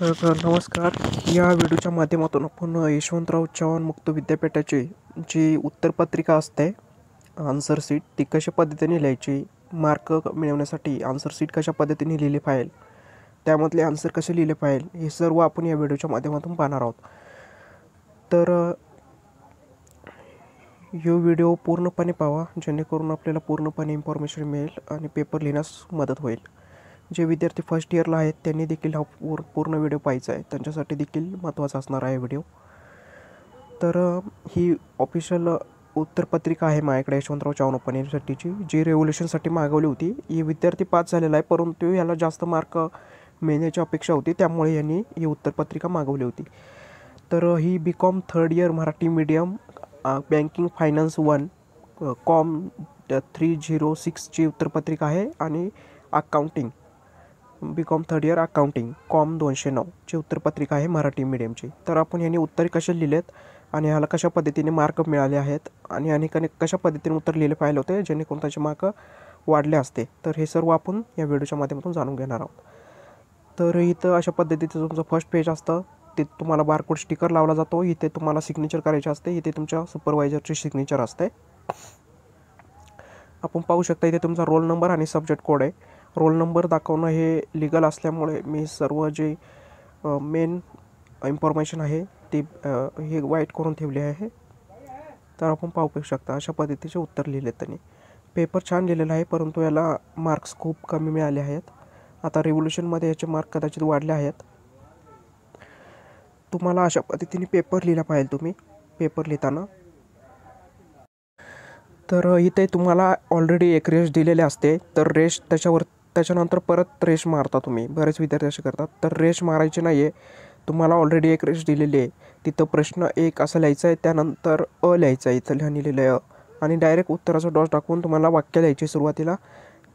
नमस्कार. या व्हिडिओच्या माध्यमातून आपण यशवंतराव चव्हाण मुक्त विद्यापीठाची जी उत्तरपत्रिका असते आन्सर शीट ती कशा पद्धतीने लिहायची, मार्क मिळवण्यासाठी आन्सर शीट कशा पद्धतीने लिहिली पाहिजे, त्यामधले आन्सर कसे लिहिले पाहिजे, हे सर्व आपण या व्हिडिओच्या माध्यमातून पाहणार आहोत. तर हा व्हिडिओ पूर्णपणे पाहा जेणेकरून आपल्याला पूर्णपणे इन्फॉर्मेशन मिळेल आणि पेपर लिहिण्यास मदत होईल. जे विद्यार्थी फर्स्ट इयरला आहेत त्यांनी देखील हा पूर्ण व्हिडिओ पाहायचा आहे, त्यांच्यासाठी देखील महत्त्वाचा असणार आहे व्हिडिओ. तर ही ऑफिशियल उत्तरपत्रिका आहे माझ्याकडे यशवंतराव चव्हाण ओपन युनिव्हर्सिटीची, जी रेव्होल्युशनसाठी मागवली होती. ही विद्यार्थी पास झालेला आहे, परंतु याला जास्त मार्क मिळण्याची अपेक्षा होती, त्यामुळे यांनी ही उत्तरपत्रिका मागवली होती. तर ही BCom third year Marathi medium banking finance 1 com 306ची उत्तरपत्रिका आहे आणि accounting BCom third year accounting com 209ची उत्तरपत्रिका आहे मराठी मीडियमची. तर आपण यांनी उत्तर कसे लिहिलेत आणि ह्याला कशा पद्धतीने मार्क मिळाले आहेत आणि अनेकाने कशा पद्धतीने उत्तर लिहिले पाहिजे होते जेणेकरून त्याचे मार्क वाढले असते, तर हे सर्व आपण या व्हिडिओच्या माध्यमातून जाणून घेणार आहोत. तर इथं अशा पद्धतीचं तुमचं फर्स्ट पेज असतं, ते तुम्हाला बारकोड स्टिकर लावला जातो. इथे तुम्हाला सिग्नेचर करायचे असते, इथे तुमच्या सुपरवायझरची सिग्नेचर असते. आपण पाहू शकता इथे तुमचा रोल नंबर आणि सब्जेक्ट कोड आहे. रोल नंबर दाखवणं हे लीगल असल्यामुळे मी सर्व जे मेन इन्फॉर्मेशन आहे ती हे वाईट करून ठेवली आहे. तर आपण पाहू शकता अशा पद्धतीचे उत्तर लिहिले त्यांनी. पेपर छान लिहिलेला आहे, परंतु याला मार्क्स खूप कमी मिळाले आहेत. आता रिव्होल्युशनमध्ये याचे मार्क कदाचित वाढले आहेत. तुम्हाला अशा पद्धतीने पेपर लिहिला पाहिजे तुम्ही पेपर लिहिताना. तर इथे तुम्हाला ऑलरेडी एक रेष दिलेली असते, तर रेष त्याच्यानंतर परत रेष मारता तुम्ही. बरेच विद्यार्थी असे करतात. तर रेष मारायची नाही आहे, तुम्हाला ऑलरेडी एक रेष दिलेली आहे. तिथं प्रश्न 1 असं लिहायचं आहे, त्यानंतर लिहायचं आहे, इथं लिहिलेलं आहे आणि डायरेक्ट उत्तराचा डॉट टाकून तुम्हाला वाक्य लिहायचे सुरुवातीला,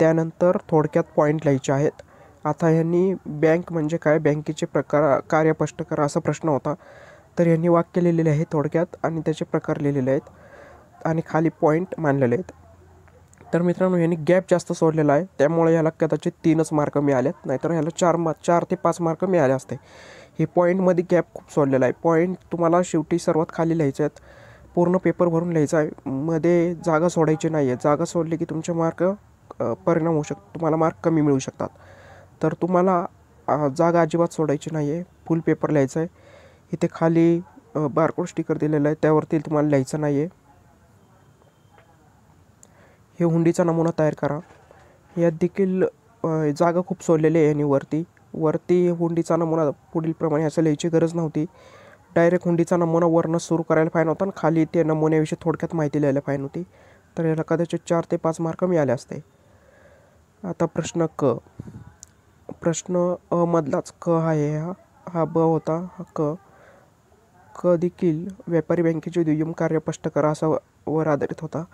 त्यानंतर थोडक्यात पॉईंट लिहायचे आहेत. आता ह्यांनी बँक म्हणजे काय, बँकेचे प्रकार कार्य स्पष्ट करा असा प्रश्न होता. तर यांनी वाक्य लिहिलेले आहे थोडक्यात आणि त्याचे प्रकार लिहिलेले आहेत आणि खाली पॉईंट मांडलेले आहेत. तर मित्रांनो यांनी गॅप जास्त सोडलेला आहे, त्यामुळे याला कदाचित 3च मार्क मिळालेत, नाहीतर ह्याला 4 ते 5 मार्क मिळाले असते. हे पॉईंटमध्ये गॅप खूप सोडलेला आहे. पॉईंट तुम्हाला शेवटी सर्वात खाली लिहायचे आहेत, पूर्ण पेपर भरून लिहायचं आहे, मध्ये जागा सोडायची नाही आहे. जागा सोडली की तुमचे मार्क परिणाम होऊ शकतो, तुम्हाला मार्क कमी मिळू शकतात. तर तुम्हाला जागा अजिबात सोडायची नाही आहे, फुल पेपर लिहायचं आहे. इथे खाली बारकोड स्टिकर दिलेलं आहे, त्यावरती तुम्हाला लिहायचं नाही आहे. हे हुंडीचा नमुना तयार करा. यात देखील जागा खूप सोडलेली आहे आणि वरती हुंडीचा नमुना पुढीलप्रमाणे असं लिहायची गरज नव्हती. डायरेक्ट हुंडीचा नमुना वरनं सुरू करायला पाहिजे होता आणि खाली ते नमुन्याविषयी थोडक्यात माहिती लिहायला पाहिजे होती. तर याला कदाचित 4 ते 5 मार्क मिळाले असते. आता प्रश्न क. प्रश्न अ मधलाच क आहे, हा ब होता, हा क देखील व्यापारी बँकेचे दुय्यम कार्य स्पष्ट करा असा वर आधारित होता.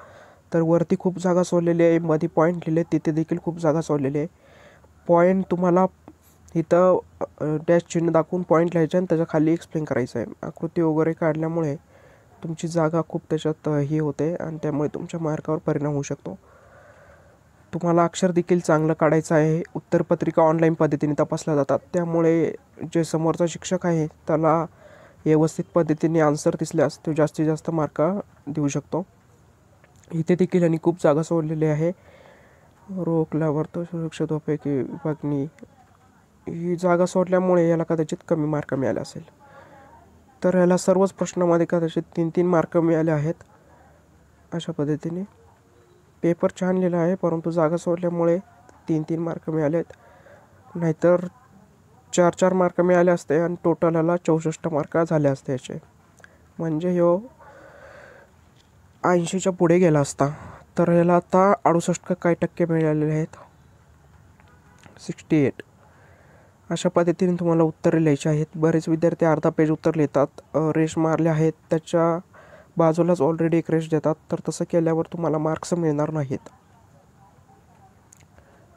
तर वरती खूप जागा सोडलेली आहे, मध्ये पॉईंट लिहिले, तिथे देखील खूप जागा सोडलेली आहे. पॉईंट तुम्हाला इथं डॅश चिन्ह दाखवून पॉईंट लिहायचे आणि त्याच्या खाली एक्सप्लेन करायचं आहे. आकृती वगैरे काढल्यामुळे तुमची जागा खूप त्याच्यात हे होते आणि त्यामुळे तुमच्या मार्कावर परिणाम होऊ शकतो. तुम्हाला अक्षर देखील चांगलं काढायचं आहे. उत्तरपत्रिका ऑनलाईन पद्धतीने तपासल्या जातात, त्यामुळे जे समोरचा शिक्षक आहे त्याला व्यवस्थित पद्धतीने आन्सर दिसल्यास तो जास्तीत जास्त मार्क देऊ शकतो. इथे देखील यांनी खूप जागा सोडलेली आहे. रोखल्यावर तो सुरक्षा धोक्याची विभागणी, ही जागा सोडल्यामुळे याला कदाचित कमी मार्क मिळाले असेल. तर याला सर्वच प्रश्नामध्ये कदाचित 3-3 मार्क मिळाले आहेत. अशा पद्धतीने पेपर छान लिहिला आहे, परंतु जागा सोडल्यामुळे 3-3 मार्क मिळाले आहेत, नाहीतर 4-4 मार्क मिळाले असते आणि टोटल याला 64 मार्क झाले असते याचे, म्हणजे ह्यो 80च्या पुढे गेला असता. तर याला आता 68 काही टक्के मिळालेले आहेत, 68. अशा पद्धतीने तुम्हाला उत्तरे लिहायची आहेत. बरेच विद्यार्थी अर्धा पेज उत्तर लिहितात, रेष मारले आहेत त्याच्या बाजूलाच ऑलरेडी एक रेष देतात, तर तसं केल्यावर तुम्हाला मार्क्स मिळणार नाहीत.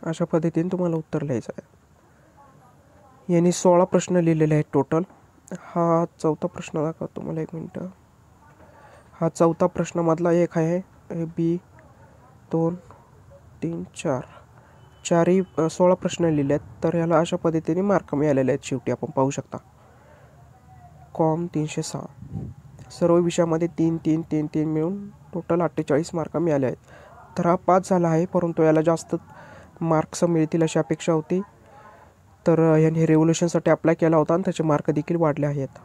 अशा पद्धतीने तुम्हाला उत्तर लिहायचं आहे. यांनी 16 प्रश्न लिहिलेले आहेत टोटल. हा 4था प्रश्न दाखवतो तुम्हाला, 1 मिनटं. हा 4था प्रश्नामधला एक आहे, B 2 3 4. चारही 16 प्रश्न लिहिले आहेत. तर याला अशा पद्धतीने मार्क मिळालेले आहेत शेवटी आपण पाहू शकता. कॉम 306, सर्व विषयामध्ये 3 3 3 3 मिळून टोटल 48 मार्क मिळाले आहेत. तर हा पास झाला आहे, परंतु याला जास्त मार्क्स मिळतील अशी अपेक्षा होती. तर याने रेव्होल्युशनसाठी अप्लाय केला होता आणि त्याचे मार्क देखील वाढले आहेत.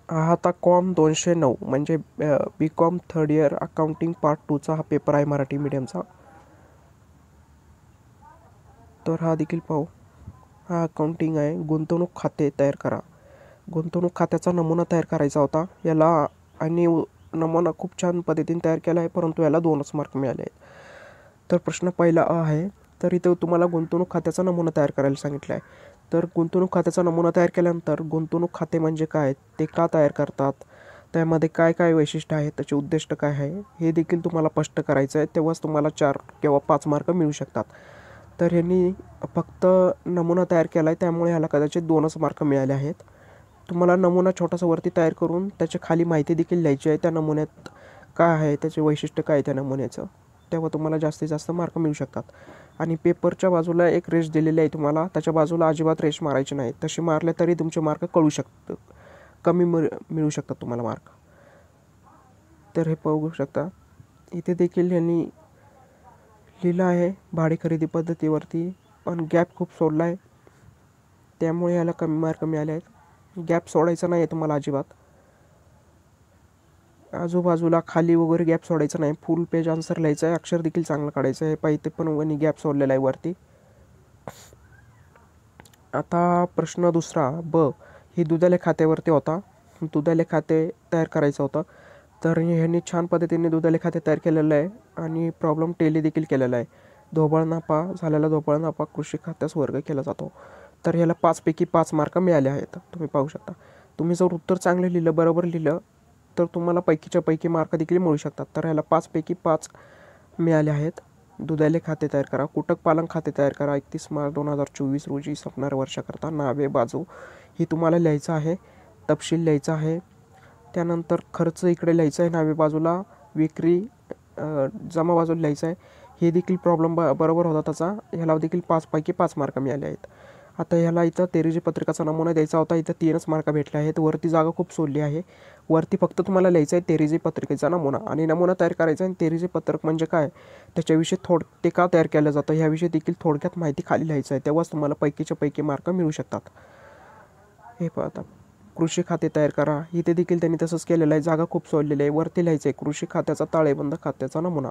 हा आता कॉम 209 म्हणजे B com third year accounting part 2चा हा पेपर आहे मराठी मीडियमचा. तर हा देखील पाहू. हा अकाउंटिंग आहे. गुंतवणूक खाते तयार करा. गुंतवणूक खात्याचा नमुना तयार करायचा होता याला, आणि नमुना खूप छान पद्धतीने तयार केला आहे, परंतु याला 2च मार्क मिळाले आहेत. तर प्रश्न पहिला आहे. तर इथे तुम्हाला गुंतवणूक खात्याचा नमुना तयार करायला सांगितलं आहे. तर गुंतवणूक खात्याचा नमुना तयार केल्यानंतर गुंतवणूक खाते म्हणजे काय, ते का तयार करतात, त्यामध्ये काय काय वैशिष्ट्य आहेत, त्याचे उद्दिष्ट काय आहे, हे देखील तुम्हाला स्पष्ट करायचं आहे. तेव्हाच तुम्हाला 4 किंवा 5 मार्क मिळू शकतात. तर यांनी फक्त नमुना तयार केला आहे, त्यामुळे ह्याला कदाचित 2च मार्क मिळाले आहेत. तुम्हाला नमुना छोटासा वरती तयार करून त्याच्या खाली माहिती देखील लिहायची आहे. त्या नमुन्यात काय आहे, त्याचे वैशिष्ट्य काय आहे त्या नमुन्याचं, तेव्हा तुम्हाला जास्तीत जास्त मार्क मिळू शकतात. आणि पेपरच्या बाजूला एक रेष दिलेली आहे तुम्हाला, त्याच्या बाजूला अजिबात रेष मारायची नाही. तशी मारले तरी तुमचे मार्क कमी मिळू शकतात तुम्हाला मार्क. तर हे पाहू शकता. इथे देखील यांनी लिहिलं आहे भाडे खरेदी पद्धतीवरती, पण गॅप खूप सोडला आहे, त्यामुळे याला कमी मार्क मिळाले आहेत. गॅप सोडायचा नाही आहे तुम्हाला अजिबात. आजूबाजूला खाली वगैरे गॅप सोडायचं नाही. फुल पेज आन्सर लिहायचं आहे. अक्षर देखील चांगलं काढायचं आहे. पाहिजे पण वनी गॅप सोडलेला आहे वरती. आता प्रश्न दुसरा ब, ही दुधाले खात्यावरती होता. दुधाले खाते तयार करायचं होतं. तर ह्यांनी छान पद्धतीने दुधाले खाते तयार केलेलं आहे आणि प्रॉब्लेम टेली देखील केलेला आहे. ढोबळ नफा झालेला ढोबळ नफा कृषी खात्यास वर्ग केला जातो. तर ह्याला 5 पैकी 5 मार्क मिळाले आहेत. तुम्ही पाहू शकता. तुम्ही जर उत्तर चांगलं लिहिलं, बरोबर लिहिलं, तर तुम्हाला पैकीच्या पैकी मार्क देखील मिळू शकतात. तर ह्याला 5 पैकी 5 मिळाले आहेत. दुधाले खाते तयार करा. कुटक पालन खाते तयार करा. 31 मार्च 2024 रोजी संपणाऱ्या वर्षाकरता नावे बाजू ही तुम्हाला लिहायचं आहे. तपशील लिहायचा आहे. त्यानंतर खर्च इकडे लिहायचा आहे नावे बाजूला. विक्री जमा बाजूला लिहायचं आहे. हे देखील प्रॉब्लेम बरोबर होता त्याचा. ह्याला देखील 5 पैकी 5 मार्क मिळाले आहेत. आता ह्याला इथं तेरेजी पत्रिकाचा नमुना द्यायचा होता. इथं 3च मार्क भेटले आहेत. वरती जागा खूप सोडली आहे. वरती फक्त तुम्हाला लिहायचं आहे तेरेजी पत्रिकेचा नमुना, आणि नमुना तयार करायचा आहे. आणि तेरेजी पत्रक म्हणजे काय, त्याच्याविषयी ते का तयार केलं जातं ह्याविषयी देखील थोडक्यात माहिती खाली लिहायचं आहे. तेव्हाच तुम्हाला पैकीच्या पैकी मार्क मिळू शकतात. हे पाहता. कृषी खाते तयार करा. इथे देखील त्यांनी तसंच केलेलं आहे. जागा खूप सोडलेली आहे. वरती लिहायचं आहे कृषी खात्याचा ताळेबंद खात्याचा नमुना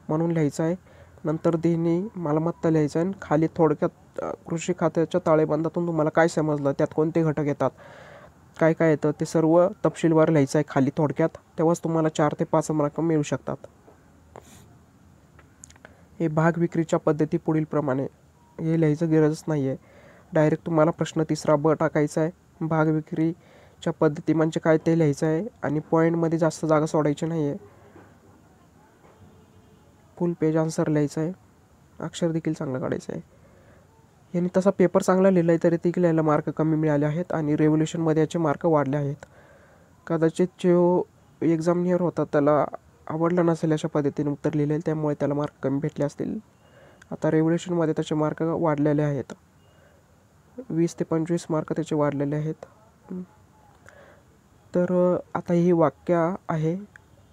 म्हणून लिहायचं आहे. नंतर देणी मालमत्ता लिहायचं आहे. खाली थोडक्यात कृषी खात्याच्या ताळेबंदातून तुम्हाला काय समजलं, त्यात कोणते घटक येतात, काय काय येतं, ते सर्व तपशीलवार लिहायचं आहे खाली थोडक्यात. तेव्हाच तुम्हाला 4 ते 5 मार्क मिळू शकतात. हे भाग विक्रीच्या पद्धती पुढील प्रमाणे, हे लिहायचं गरजच नाही आहे. डायरेक्ट तुम्हाला प्रश्न तिसरा ब टाकायचा आहे. भाग विक्रीच्या पद्धती म्हणजे काय ते लिहायचं आहे. आणि पॉईंटमध्ये जास्त जागा सोडायची नाही आहे. फुल पेज आन्सर लिहायचं आहे. अक्षर देखील चांगलं काढायचं आहे. यांनी तसा पेपर चांगला लिहिला आहे तरी देखील याला मार्क कमी मिळाले आहेत. आणि रेव्होल्युशनमध्ये याचे मार्क वाढले आहेत. कदाचित जो एक्झामिनियर होता त्याला आवडलं नसेल अशा पद्धतीने उत्तर लिहिलेलं, त्यामुळे त्याला मार्क कमी भेटले असतील. आता रेव्होल्युशनमध्ये त्याचे मार्क वाढलेले आहेत. 20 ते 25 मार्क त्याचे वाढलेले आहेत. तर आता ही वाक्य आहे.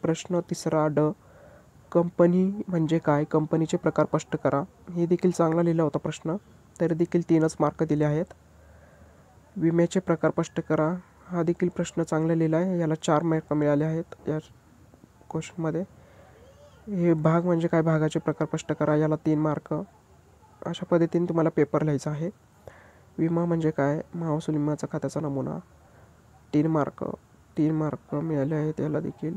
प्रश्न तिसरा ड, कंपनी म्हणजे काय, कंपनीचे प्रकार स्पष्ट करा. हे देखील चांगला लिहिला होता प्रश्न, तरी देखील 3च मार्क दिले आहेत. विम्याचे प्रकार स्पष्ट करा. हा देखील प्रश्न चांगला लिहिला आहे. याला 4 मार्क मिळाले आहेत या क्वेश्चनमध्ये. हे भाग म्हणजे काय, भागाचे प्रकार स्पष्ट करा. याला 3 मार्क. अशा पद्धतीने तुम्हाला पेपर लिहायचा आहे. विमा म्हणजे काय, महसूल विम्याचा खात्याचा नमुना, 3 मार्क. 3 मार्क मिळाले आहेत याला देखील.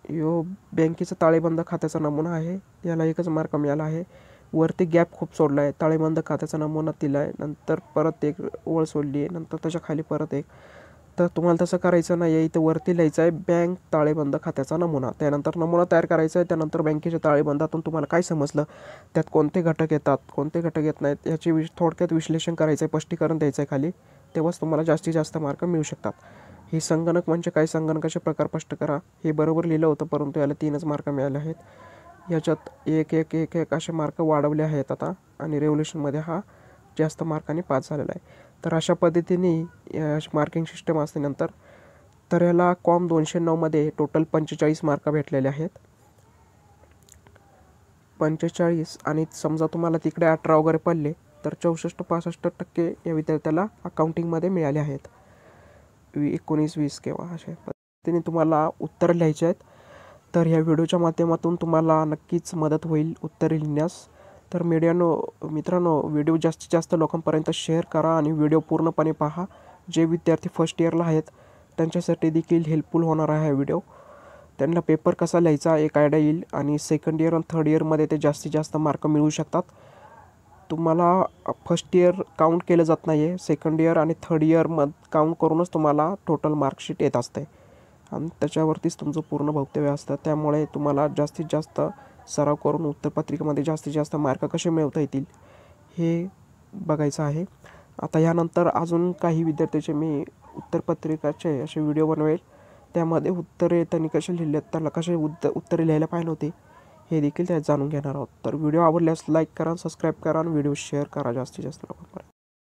यो बँकेचा ताळेबंद खात्याचा नमुना आहे. याला 1च मार्क मिळाला आहे. वरती गॅप खूप सोडला आहे. ताळेबंद खात्याचा नमुना दिला आहे, नंतर परत एक ओळ सोडली आहे, नंतर त्याच्या खाली परत एक. तर तुम्हाला तसं करायचं नाही आहे. इथं वरती लिहायचं आहे बँक ताळेबंद खात्याचा नमुना. त्यानंतर नमुना तयार करायचा आहे. त्यानंतर बँकेच्या ताळेबंदातून तुम्हाला काय समजलं, त्यात कोणते घटक येतात, कोणते घटक येत नाहीत, याची थोडक्यात विश्लेषण करायचं आहे, स्पष्टीकरण द्यायचं आहे खाली. तेव्हाच तुम्हाला जास्तीत जास्त मार्क मिळू शकतात. ही संगणक म्हणजे काय, संगणकाचे प्रकार स्पष्ट करा. हे बरोबर लिहिलं होतं, परंतु याला 3च मार्क मिळाले आहेत. याच्यात एक एक एक एक असे मार्क वाढवले आहेत आता, आणि रेव्होल्यूशनमध्ये हा जास्त मार्काने पास झालेला आहे. तर अशा पद्धतीने मार्किंग सिस्टम असल्यानंतर तर याला कॉम 209मध्ये टोटल 45 मार्क भेटलेले आहेत. 45, आणि समजा तुम्हाला तिकडे 18 वगैरे पडले तर 64-65% या विद्यार्थ्याला अकाउंटिंगमध्ये मिळाले आहेत. 19-20 किंवा अशा पद्धतीने तुम्हाला उत्तर लिहायचे आहेत. तर ह्या व्हिडिओच्या माध्यमातून तुम्हाला नक्कीच मदत होईल उत्तरे लिहिण्यास. तर मित्रांनो, व्हिडिओ जास्तीत जास्त लोकांपर्यंत शेअर करा आणि व्हिडिओ पूर्णपणे पहा. जे विद्यार्थी फर्स्ट इयरला आहेत त्यांच्यासाठी देखील हेल्पफुल होणार आहे हा व्हिडिओ. त्यांना पेपर कसा लिहायचा एक आयडिया येईल, आणि सेकंड इयर आणि थर्ड इयरमध्ये ते जास्तीत जास्त मार्क मिळवू शकतात. तुम्हाला फर्स्ट इयर काउंट केलं जात नाही आहे, सेकंड इयर आणि थर्ड इयरमध्ये काउंट करूनच तुम्हाला टोटल मार्कशीट येत असते, आणि त्याच्यावरतीच तुमचं पूर्ण भवितव्य असतं. त्यामुळे तुम्हाला जास्तीत जास्त सराव करून उत्तरपत्रिकेमध्ये जास्तीत जास्त मार्क कसे मिळवता येतील हे बघायचं आहे. आता यानंतर अजून काही विद्यार्थ्याचे मी उत्तरपत्रिकाचे असे व्हिडिओ बनवेल. त्यामध्ये उत्तरे त्यांनी कसे लिहिले, त्यांना कसे उत्तरे लिहायला पाहिजे होते हे देखील त्यात जाणून घेणार आहोत. तर व्हिडिओ आवडल्यास लाईक करा, सबस्क्राईब करा आणि व्हिडिओ शेअर करा जास्तीत जास्त लोकांपर्यंत.